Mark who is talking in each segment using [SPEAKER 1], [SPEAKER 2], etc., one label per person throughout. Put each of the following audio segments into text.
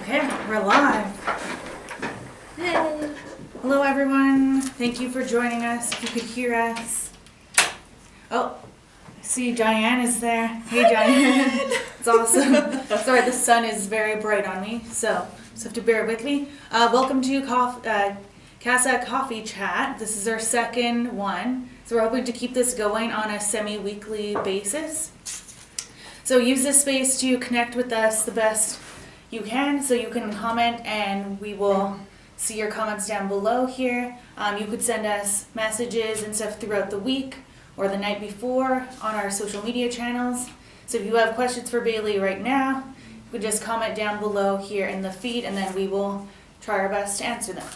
[SPEAKER 1] Okay, we're live.
[SPEAKER 2] Hey.
[SPEAKER 1] Hello everyone. Thank you for joining us. If you could hear us. Oh, I see Diane is there. Hey Diane. It's awesome. Sorry, the sun is very bright on me, so just have to bear with me. Welcome to CASASC Coffee Chat. This is our second one. So we're hoping to keep this going on a semi-weekly basis. So use this space to connect with us the best you can. So you can comment and we will see your comments down below here. You could send us messages and stuff throughout the week or the night before on our social media channels. So if you have questions for Bailey right now, you could just comment down below here in the feed and then we will try our best to answer them.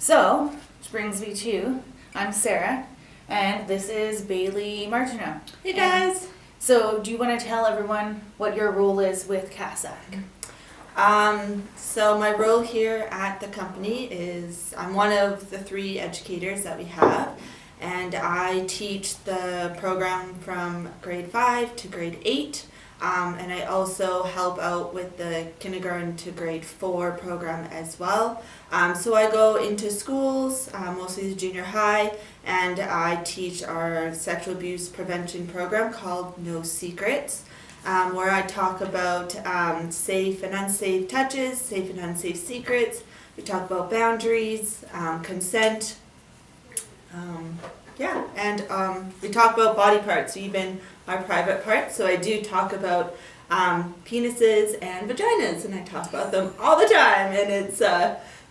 [SPEAKER 1] So, which brings me to, I'm Sarah and this is Bailey Martineau.
[SPEAKER 2] Hey guys.
[SPEAKER 1] So do you want to tell everyone what your role is with CASASC?
[SPEAKER 2] So my role here at the company is I'm one of the 3 educators that we have, and I teach the program from grade 5 to grade 8, and I also help out with the kindergarten to grade 4 program as well. So I go into schools, mostly the junior high, and I teach our sexual abuse prevention program called No Secrets. Where I talk about safe and unsafe touches, safe and unsafe secrets. We talk about boundaries, consent, and we talk about body parts, even our private parts. So I do talk about penises and vaginas, and I talk about them all the time. And it's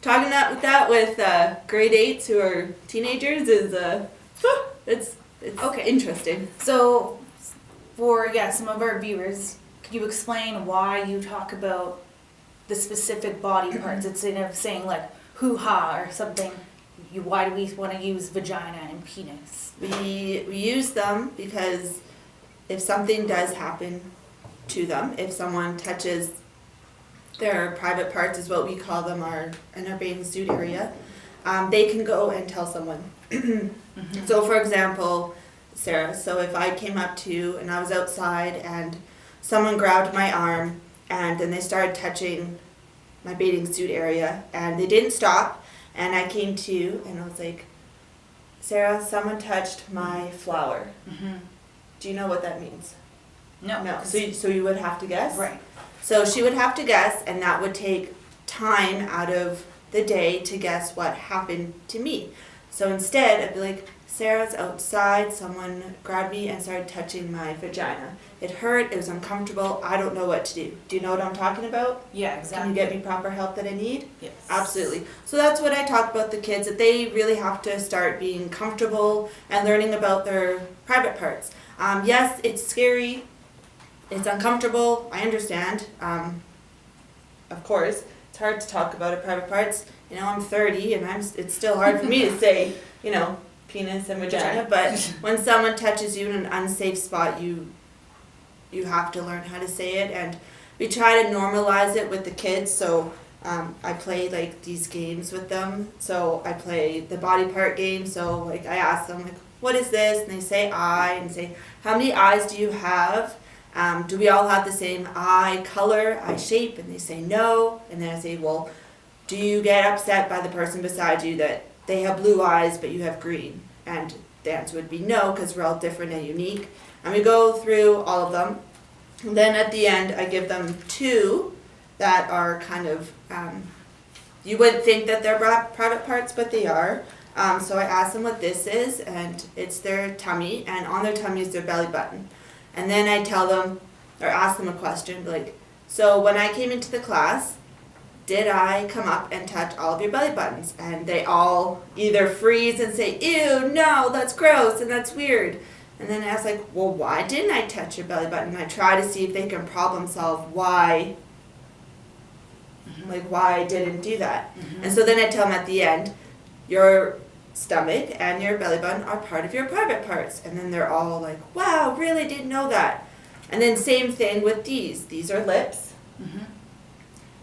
[SPEAKER 2] talking that with grade 8s who are teenagers is it's
[SPEAKER 1] Okay.
[SPEAKER 2] interesting.
[SPEAKER 1] So for some of our viewers, could you explain why you talk about the specific body parts instead of saying like hoo-ha or something? Why do we want to use vagina and penis?
[SPEAKER 2] We use them because if something does happen to them, if someone touches their private parts, is what we call them, in our bathing suit area, they can go and tell someone.
[SPEAKER 1] Mm-hmm.
[SPEAKER 2] So for example, Sarah, so if I came up to you and I was outside and someone grabbed my arm and then they started touching my bathing suit area and they didn't stop, and I came to you and I was like, Sarah, someone touched my flower.
[SPEAKER 1] Mm-hmm.
[SPEAKER 2] Do you know what that means?
[SPEAKER 1] No.
[SPEAKER 2] So you would have to guess?
[SPEAKER 1] Right.
[SPEAKER 2] So she would have to guess, and that would take time out of the day to guess what happened to me. So instead, I'd be like, Sarah's outside, someone grabbed me and started touching my vagina. It hurt, it was uncomfortable, I don't know what to do. Do you know what I'm talking about?
[SPEAKER 1] Yeah, exactly.
[SPEAKER 2] Can you get me proper help that I need?
[SPEAKER 1] Yes.
[SPEAKER 2] Absolutely. So that's what I talk about the kids, that they really have to start being comfortable and learning about their private parts. Yes, it's scary, it's uncomfortable, I understand. Of course, it's hard to talk about our private parts. You know, I'm 30 and it's still hard for me to say, penis and vagina, but when someone touches you in an unsafe spot, you have to learn how to say it, and we try to normalize it with the kids. So I play like these games with them. So I play the body part game. So like I ask them like, what is this? And they say eye, and say, how many eyes do you have? Do we all have the same eye color, eye shape? And they say no. And then I say, well, do you get upset by the person beside you that they have blue eyes but you have green? And the answer would be no, because we're all different and unique. And we go through all of them. And then at the end, I give them 2 that are kind of, you wouldn't think that they're private parts, but they are. So I ask them what this is, and it's their tummy, and on their tummy is their belly button. And then I tell them, or ask them a question, like, so when I came into the class, did I come up and touch all of your belly buttons? And they all either freeze and say, ew, no, that's gross and that's weird. And then I ask like, well, why didn't I touch your belly button? And I try to see if they can problem solve why I didn't do that. Mm-hmm. And so then I tell them at the end, your stomach and your belly button are part of your private parts. And then they're all like, wow, really didn't know that. And then same thing with these. These are lips. Mm-hmm.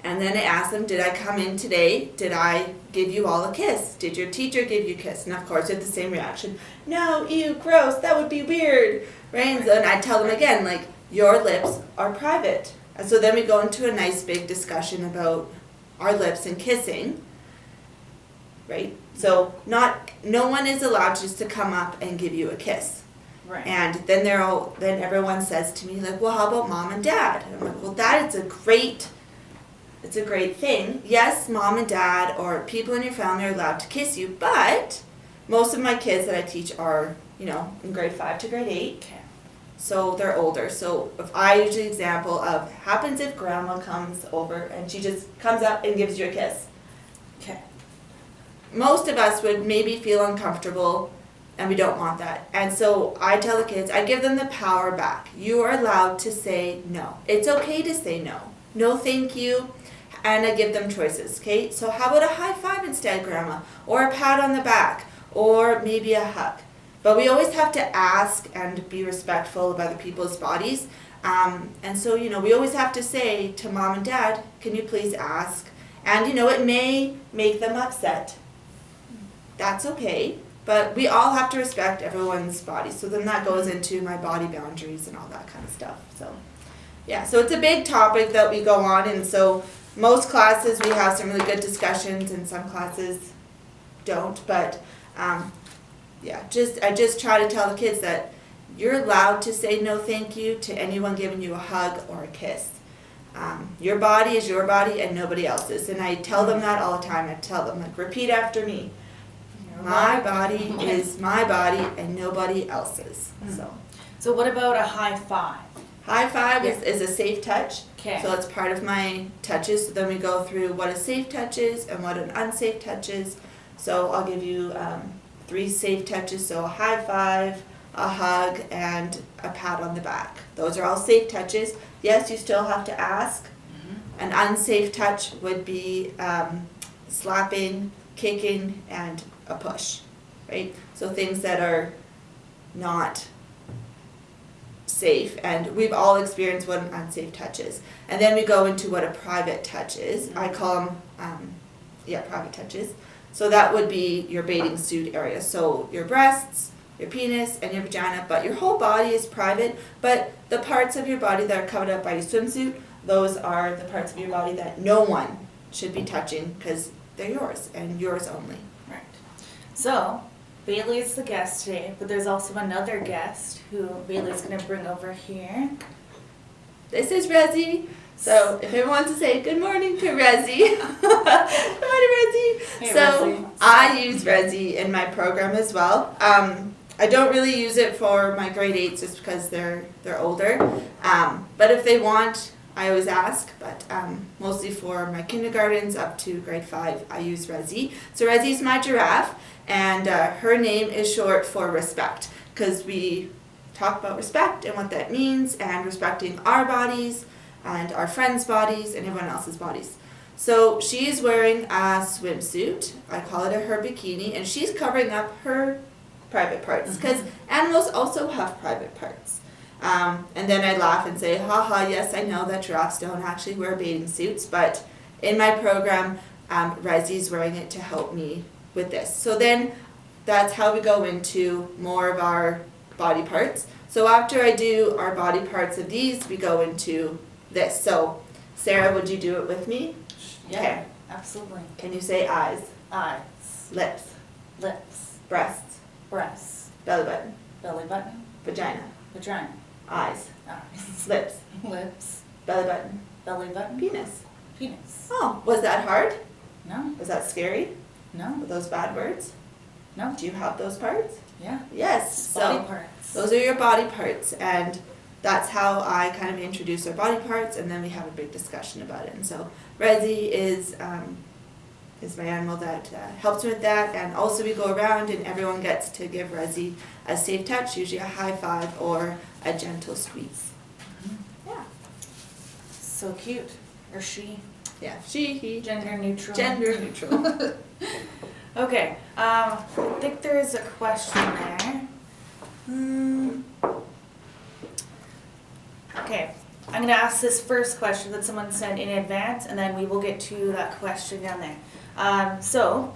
[SPEAKER 2] And then I asked them, did I come in today? Did I give you all a kiss? Did your teacher give you a kiss? And of course, it's the same reaction. No, ew, gross, that would be weird. Right? And I tell them again, like, your lips are private. And so then we go into a nice big discussion about our lips and kissing, right? So no one is allowed just to come up and give you a kiss.
[SPEAKER 1] Right.
[SPEAKER 2] And then then everyone says to me, like, well, how about mom and dad? And I'm like, well, that is a great thing. Yes, mom and dad or people in your family are allowed to kiss you, but most of my kids that I teach are, in grade 5 to grade 8.
[SPEAKER 1] Okay.
[SPEAKER 2] So they're older. So if I use the example of happens if grandma comes over and she just comes up and gives you a kiss.
[SPEAKER 1] Okay.
[SPEAKER 2] Most of us would maybe feel uncomfortable, and we don't want that. And so I tell the kids, I give them the power back. You are allowed to say no. It's okay to say no. No, thank you. And I give them choices, okay? So how about a high five instead, grandma? Or a pat on the back? Or maybe a hug? But we always have to ask and be respectful of other people's bodies. And so, we always have to say to mom and dad, can you please ask? And, it may make them upset. That's okay. But we all have to respect everyone's body. So then that goes into my body boundaries and all that kind of stuff. So, yeah. So it's a big topic that we go on. And so most classes we have some really good discussions and some classes don't. But, I just try to tell the kids that you're allowed to say no thank you to anyone giving you a hug or a kiss. Your body is your body and nobody else's. And I tell them that all the time. I tell them, like, repeat after me. My body is my body and nobody else's.
[SPEAKER 1] So what about a high five?
[SPEAKER 2] High five is a safe touch.
[SPEAKER 1] Okay.
[SPEAKER 2] So it's part of my touches. So then we go through what a safe touch is and what an unsafe touch is. So I'll give you 3 safe touches. So a high five, a hug, and a pat on the back. Those are all safe touches. Yes, you still have to ask. An unsafe touch would be slapping, kicking, and a push, right? So things that are not safe, and we've all experienced what an unsafe touch is. And then we go into what a private touch is. I call them, private touches. So that would be your bathing suit area. So your breasts, your penis, and your vagina, but your whole body is private. But the parts of your body that are covered up by your swimsuit, those are the parts of your body that no one should be touching because they're yours and yours only.
[SPEAKER 1] Right. So, Bailey is the guest today, but there's also another guest who Bailey's going to bring over here.
[SPEAKER 2] This is Rosie. So if everyone wants to say good morning to Rosie. Good morning, Rosie.
[SPEAKER 1] Hey,
[SPEAKER 2] So
[SPEAKER 1] Rosie.
[SPEAKER 2] I use Rosie in my program as well. I don't really use it for my grade 8s just because they're older. But if they want, I always ask. But mostly for my kindergartens up to grade 5, I use Rosie. So Rosie's my giraffe, and her name is short for respect because we talk about respect and what that means and respecting our bodies and our friends' bodies and everyone else's bodies. So she's wearing a swimsuit. I call it her bikini, and she's covering up her private parts because animals also have private parts. And then I laugh and say, haha, yes, I know that giraffes don't actually wear bathing suits, but in my program, Rosie's wearing it to help me with this. So then that's how we go into more of our body parts. So after I do our body parts of these, we go into this. So Sarah, would you do it with me?
[SPEAKER 1] Yeah,
[SPEAKER 2] Okay.
[SPEAKER 1] absolutely.
[SPEAKER 2] Can you say eyes,
[SPEAKER 1] Eyes,
[SPEAKER 2] lips,
[SPEAKER 1] lips,
[SPEAKER 2] breasts,
[SPEAKER 1] breasts,
[SPEAKER 2] belly button,
[SPEAKER 1] belly button,
[SPEAKER 2] vagina,
[SPEAKER 1] vagina,
[SPEAKER 2] eyes,
[SPEAKER 1] eyes,
[SPEAKER 2] lips,
[SPEAKER 1] lips,
[SPEAKER 2] belly button,
[SPEAKER 1] belly button,
[SPEAKER 2] penis.
[SPEAKER 1] penis.
[SPEAKER 2] Oh, was that hard?
[SPEAKER 1] No,
[SPEAKER 2] Was that scary?
[SPEAKER 1] no,
[SPEAKER 2] Were those bad words?
[SPEAKER 1] no.
[SPEAKER 2] Do you have those parts?
[SPEAKER 1] Yeah.
[SPEAKER 2] Yes.
[SPEAKER 1] Body
[SPEAKER 2] So
[SPEAKER 1] parts.
[SPEAKER 2] those are your body parts, and that's how I kind of introduce our body parts, and then we have a big discussion about it. And so Rosie is my animal that helps with that, and also we go around and everyone gets to give Rosie a safe touch, usually a high five or a gentle squeeze. Yeah.
[SPEAKER 1] So cute. Or she.
[SPEAKER 2] Yeah. She, he,
[SPEAKER 1] Gender neutral.
[SPEAKER 2] gender neutral.
[SPEAKER 1] Okay. I think there is a question there. Okay. I'm going to ask this first question that someone sent in advance, and then we will get to that question down there. So,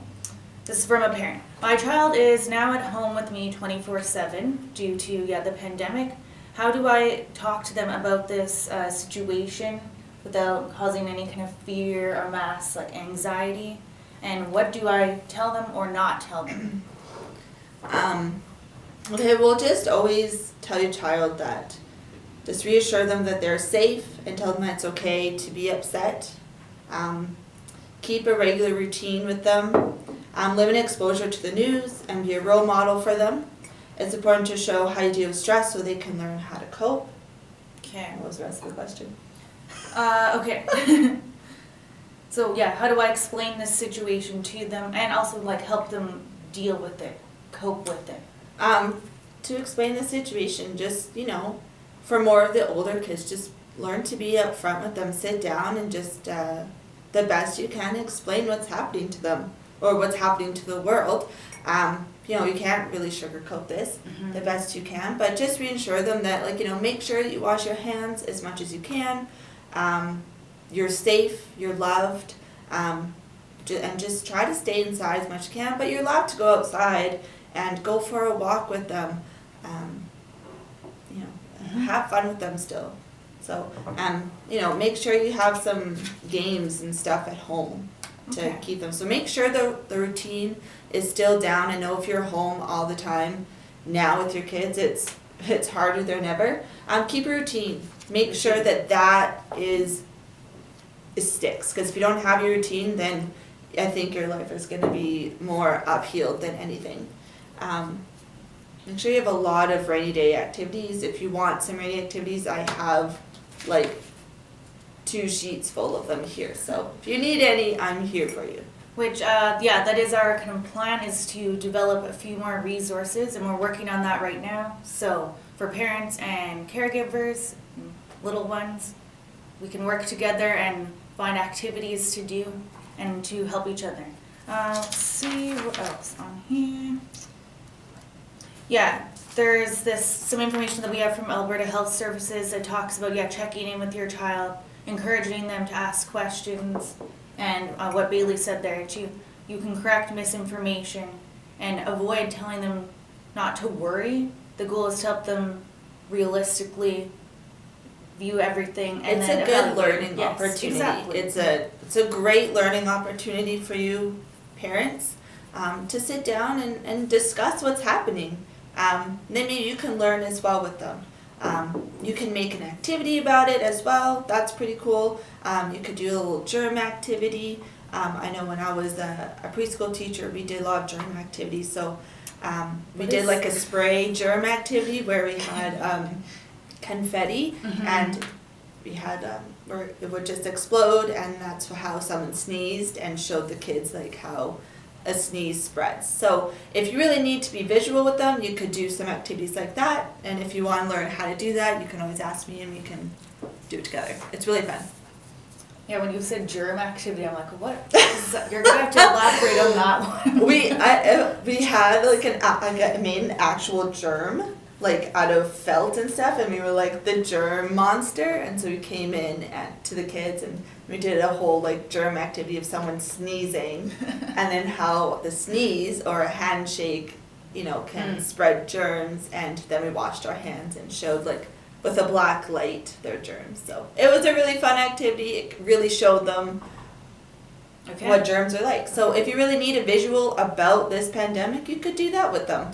[SPEAKER 1] this is from a parent. My child is now at home with me 24/7 due to the pandemic. How do I talk to them about this situation without causing any kind of fear or mass like anxiety? And what do I tell them or not tell them?
[SPEAKER 2] Okay, well, just always tell your child that. Just reassure them that they're safe and tell them that it's okay to be upset. Keep a regular routine with them. Limit exposure to the news and be a role model for them. It's important to show how you deal with stress so they can learn how to cope.
[SPEAKER 1] Okay.
[SPEAKER 2] What was the rest of the question?
[SPEAKER 1] Okay. So yeah, how do I explain this situation to them and also like help them deal with it, cope with it?
[SPEAKER 2] To explain the situation, just, for more of the older kids, just learn to be upfront with them. Sit down and just, the best you can, explain what's happening to them or what's happening to the world. You can't really sugarcoat this the best you can, but just reassure them that, make sure that you wash your hands as much as you can. You're safe, you're loved, and just try to stay inside as much as you can, but you're allowed to go outside and go for a walk with them. Have fun with them still. So, make sure you have some games and stuff at home to keep them. So make sure the routine is still down. I know if you're home all the time now with your kids, it's harder than ever. Keep a routine. Make sure that is sticks. Because if you don't have your routine, then I think your life is going to be more uphill than anything. Make sure you have a lot of rainy day activities. If you want some rainy activities, I have 2 sheets full of them here. So if you need any, I'm here for you.
[SPEAKER 1] Which, that is our kind of plan, is to develop a few more resources, and we're working on that right now. So for parents and caregivers, little ones, we can work together and find activities to do and to help each other. Let's see what else on here. Yeah, there's some information that we have from Alberta Health Services that talks about checking in with your child, encouraging them to ask questions, and what Bailey said there too. You can correct misinformation and avoid telling them not to worry. The goal is to help them realistically view everything, and
[SPEAKER 2] it's
[SPEAKER 1] then
[SPEAKER 2] a good
[SPEAKER 1] evaluate.
[SPEAKER 2] learning
[SPEAKER 1] Yes,
[SPEAKER 2] opportunity.
[SPEAKER 1] Exactly.
[SPEAKER 2] It's a great learning opportunity for you parents to sit down and discuss what's happening. Then maybe you can learn as well with them. You can make an activity about it as well. That's pretty cool. You could do a little germ activity. I know when I was a preschool teacher, we did a lot of germ activities. So we did a spray germ activity where we had confetti and we had where it would just explode, and that's how someone sneezed, and showed the kids how a sneeze spreads. So if you really need to be visual with them, you could do some activities like that. And if you want to learn how to do that, you can always ask me and we can do it together. It's really fun.
[SPEAKER 1] Yeah, when you said germ activity, I'm like, what? You're gonna have to elaborate on that one.
[SPEAKER 2] We had made an actual germ out of felt and stuff, and we were the germ monster, and so we came in to the kids and we did a whole germ activity of someone sneezing and then how the sneeze or a handshake can spread germs, and then we washed our hands and showed with a black light their germs. So it was a really fun activity. It really showed them what germs are like. So if you really need a visual about this pandemic, you could do that with them.